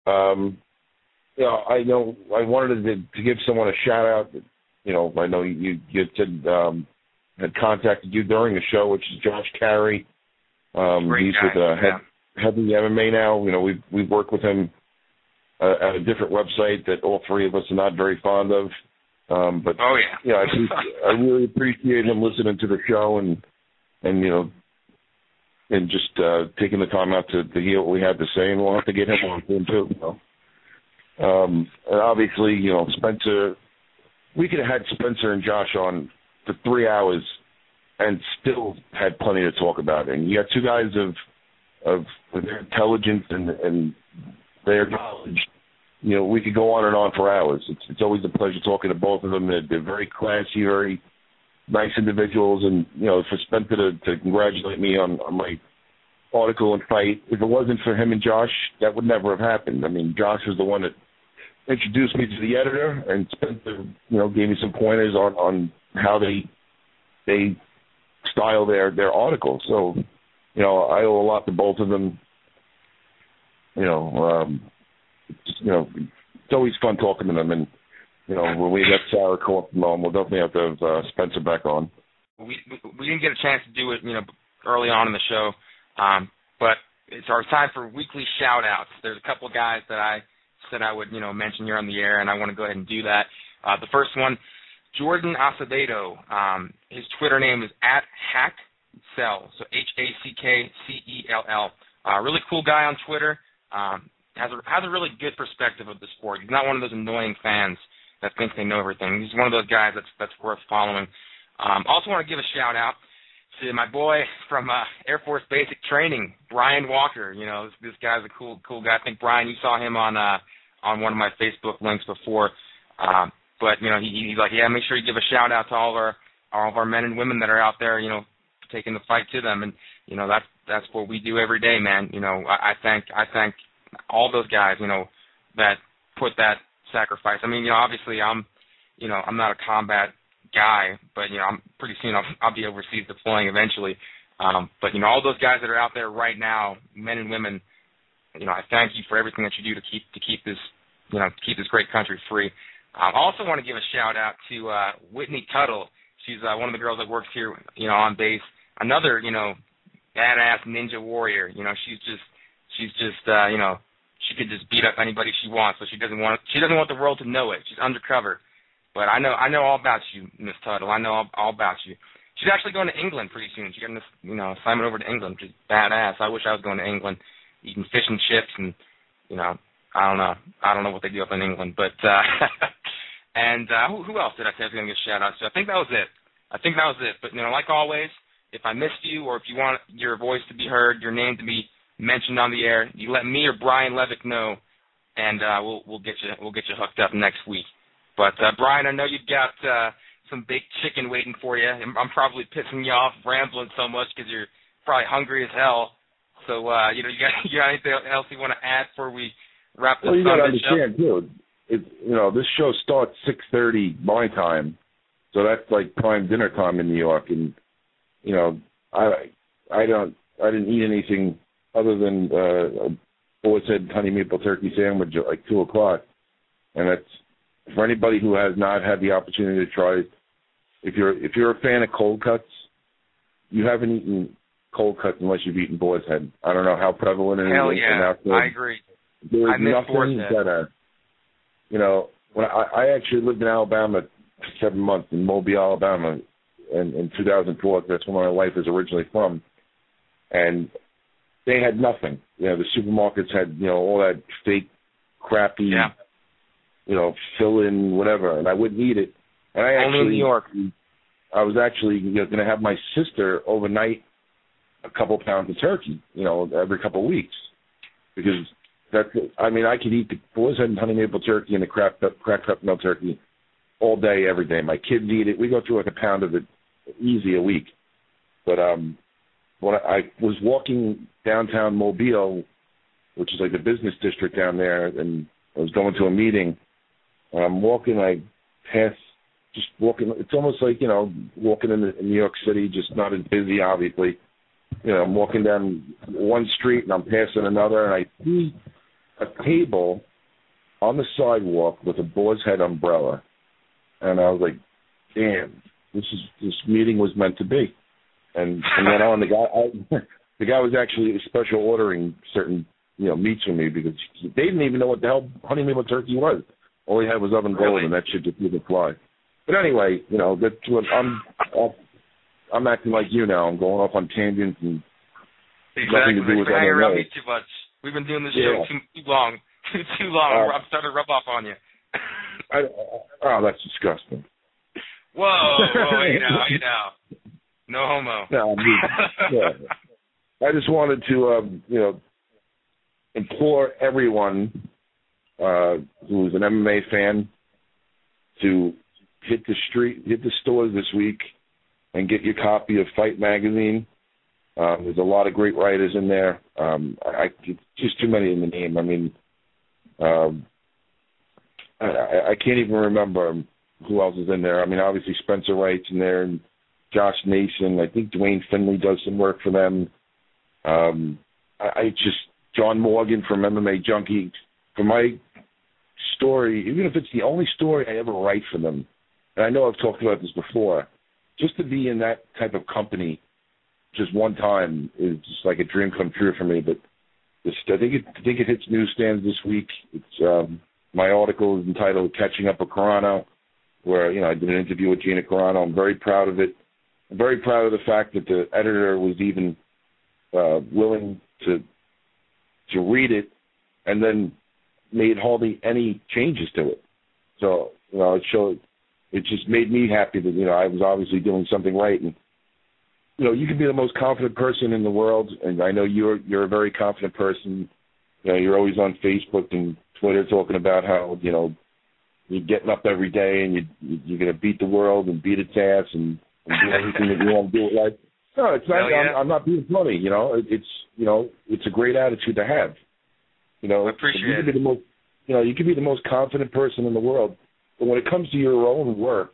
I know I wanted to give someone a shout out. I know you said had contacted you during the show, which is Josh Carey. He's with Heavy MMA now. We've worked with him at a different website that all three of us are not very fond of. But I really appreciate him listening to the show and just taking the time out to hear what we had to say, and we'll have to get him on soon too. And obviously, Spencer, we could have had Spencer and Josh on for 3 hours and still had plenty to talk about. And you got two guys of their intelligence and their knowledge. We could go on and on for hours. It's always a pleasure talking to both of them. They're very classy, very nice individuals. And, for Spencer to congratulate me on my article and fight, if it wasn't for him and Josh, that would never have happened. I mean, Josh was the one that introduced me to the editor, and Spencer, gave me some pointers on how they style their articles. So, I owe a lot to both of them. It's always fun talking to them, and when we get Sarah call from home, we'll definitely have to have Spencer back on. We didn't get a chance to do it, early on in the show, but it's our time for weekly shout-outs. There's a couple of guys that I said I would, mention here on the air, and I want to go ahead and do that. The first one, Jordan Acevedo. His Twitter name is @HackCell, so HackCell. Really cool guy on Twitter. Has a really good perspective of the sport. He's not one of those annoying fans that think they know everything. He's one of those guys that's worth following. Also want to give a shout out to my boy from Air Force Basic Training, Brian Walker. This guy's a cool guy. I think Brian, you saw him on one of my Facebook links before. But he's like, make sure you give a shout out to all of our men and women that are out there, taking the fight to them. And that's what we do every day, man. I thank all those guys, that put that sacrifice. I mean, obviously I'm not a combat guy, but I'm pretty soon I'll be overseas deploying eventually. But all those guys that are out there right now, men and women, I thank you for everything that you do to keep this great country free. I also want to give a shout out to Whitney Tuttle. She's one of the girls that works here, on base. Another, badass ninja warrior. She's just she could just beat up anybody she wants, but she doesn't want the world to know it. She's undercover. But I know all about you, Miss Tuttle. I know all about you. She's actually going to England pretty soon. She's getting this, assignment over to England, which is badass. I wish I was going to England, eating fish and chips, and I don't know what they do up in England, but and who else did I say I was going to give a shout out to? I think that was it. But like always, if I missed you or if you want your voice to be heard, your name to be mentioned on the air, you let me or Bryan Levick know, and we'll get you hooked up next week. But Bryan, I know you've got some big chicken waiting for you. I'm probably pissing you off rambling so much because you're probably hungry as hell. So you got anything else you want to add before we wrap this up? Well, you got to understand too. This show starts 6:30 my time, so that's like prime dinner time in New York, and I didn't eat anything other than a boar's head honey maple turkey sandwich at like 2:00, and that's for anybody who has not had the opportunity to try. If you're a fan of cold cuts, you haven't eaten cold cuts unless you've eaten boar's head. I don't know how prevalent it is. Hell yeah, I agree. There's nothing that when I actually lived in Alabama for 7 months, in Mobile, Alabama, in 2004. That's where my wife is originally from, and they had nothing. The supermarkets had all that fake, crappy, fill-in whatever, and I wouldn't eat it. And only in New York. I was actually going to have my sister overnight a couple pounds of turkey, every couple of weeks, because I could eat the boar's head and honey maple turkey and the cracked up milk turkey all day, every day. My kids eat it. We go through like a pound of it easy a week. But when I was walking downtown Mobile, which is like the business district down there, and I was going to a meeting, and I'm walking, just walking. It's almost like, walking in New York City, just not as busy, obviously. I'm walking down one street, and I'm passing another, and I see a table on the sidewalk with a boar's head umbrella, and I was like, damn, this meeting was meant to be. And from then on, the guy was actually special ordering certain meats for me because they didn't even know what the hell honey maple turkey was. All he had was oven gold, and that shit just didn't fly. But anyway, that's what I'm acting like you now. I'm going off on tangents and nothing to do with hanging MMA. around me too much. We've been doing this show too long. Too long. I'm starting to rub off on you. Oh, that's disgusting. Whoa, you know. No homo. No, I just wanted to, implore everyone who's an MMA fan to hit the stores this week and get your copy of Fight Magazine. There's a lot of great writers in there. Just too many in the name. I mean, I can't even remember who else is in there. I mean, obviously Spencer Wright's in there, and Josh Nason. I think Dwayne Finley does some work for them. John Morgan from MMA Junkie. For my story, even if it's the only story I ever write for them, and I know I've talked about this before, just to be in that type of company just one time is just like a dream come true for me. But I think it hits newsstands this week. It's my article is entitled "Catching Up with Carano," where I did an interview with Gina Carano. I'm very proud of it. I'm very proud of the fact that the editor was even willing to read it and then made hardly any changes to it. So it just made me happy that I was obviously doing something right. And you can be the most confident person in the world, and I know you're a very confident person. You're always on Facebook and Twitter talking about how you're getting up every day and you're going to beat the world and beat its ass and do everything that you want to do with life. No, it's not. I'm not being funny. It's a great attitude to have. I appreciate it. You can be the most confident person in the world, but when it comes to your own work,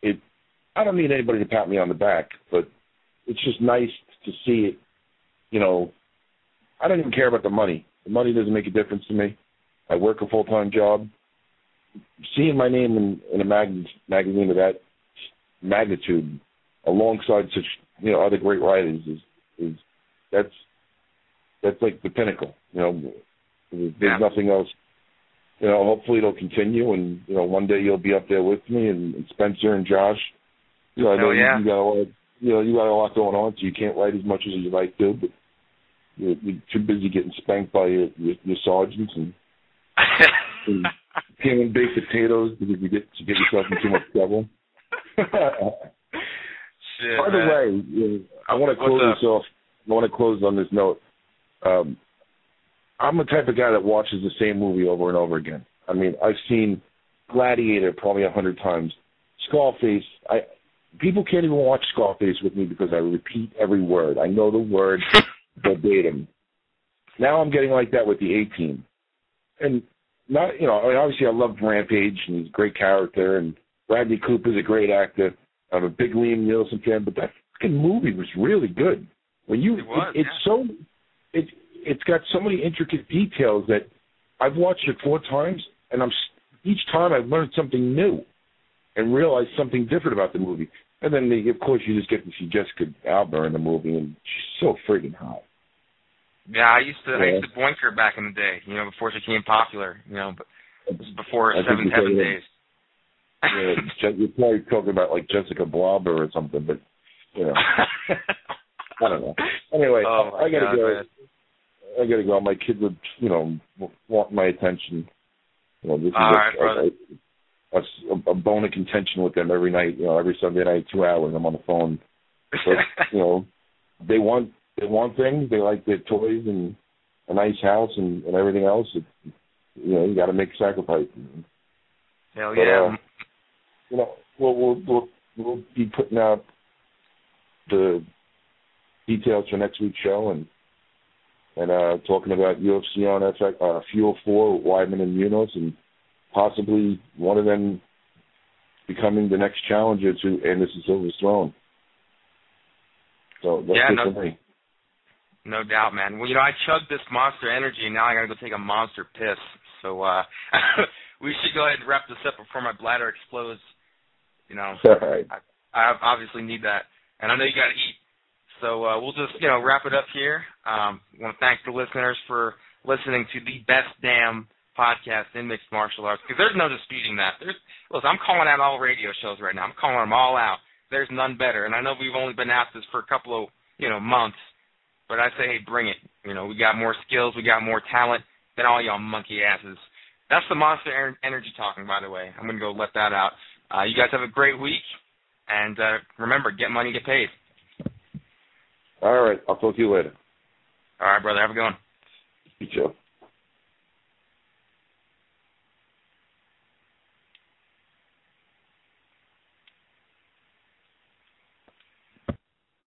I don't need anybody to pat me on the back, but it's just nice to see it. I don't even care about the money. The money doesn't make a difference to me. I work a full-time job. Seeing my name in a magazine of that magnitude, alongside such other great writers, is that's like the pinnacle. There's nothing else. Hopefully it'll continue, and one day you'll be up there with me and Spencer and Josh. I know you got a lot. You got a lot going on, so you can't write as much as you'd like to, but you're too busy getting spanked by your sergeants and peeling baked potatoes because you get yourself in too much trouble. Shit, by the way, I want to close this off. I want to close on this note. I'm the type of guy that watches the same movie over and over again. I mean, I've seen Gladiator probably 100 times. Scarface, people can't even watch Scarface with me because I repeat every word. I know the word verbatim. Now I'm getting like that with the A-Team. And obviously I love Rampage, and he's a great character, and Bradley Cooper's a great actor. I'm a big Liam Neeson fan, but that fucking movie was really good. It's got so many intricate details that I've watched it 4 times, and each time I've learned something new and realized something different about the movie. And then, of course, you just get to see Jessica Alba in the movie, and she's so friggin' hot. Yeah, I used to boink her back in the day, before she became popular, but it was before 7 days. Yeah, you're probably talking about like Jessica Blobber or something, but I don't know. Anyway, I gotta go. Man. I gotta go. My kids would, want my attention. This is a bone of contention with them every night. Every Sunday night, 2 hours, I'm on the phone. But they want things. They like their toys and a nice house and everything else. You got to make sacrifices. Hell yeah. But, we'll be putting out the details for next week's show and talking about UFC on FX, Fuel 4, Weidman and Munoz, and possibly one of them becoming the next challenger to Anderson Silva's throne. So that's it for me. No doubt, man. Well, I chugged this Monster Energy, and now I got to go take a monster piss. So we should go ahead and wrap this up before my bladder explodes. All right. I obviously need that, and I know you got to eat. So we'll just, wrap it up here. I want to thank the listeners for listening to the best damn podcast in mixed martial arts, because there's no disputing that. Listen, I'm calling out all radio shows right now. I'm calling them all out. There's none better, and I know we've only been at this for a couple of, months, but I say, hey, bring it. We got more skills, we got more talent than all y'all monkey asses. That's the Monster Energy talking, by the way. I'm going to go let that out. You guys have a great week, and remember, get money, get paid. All right. I'll talk to you later. All right, brother. Have a good one. You too.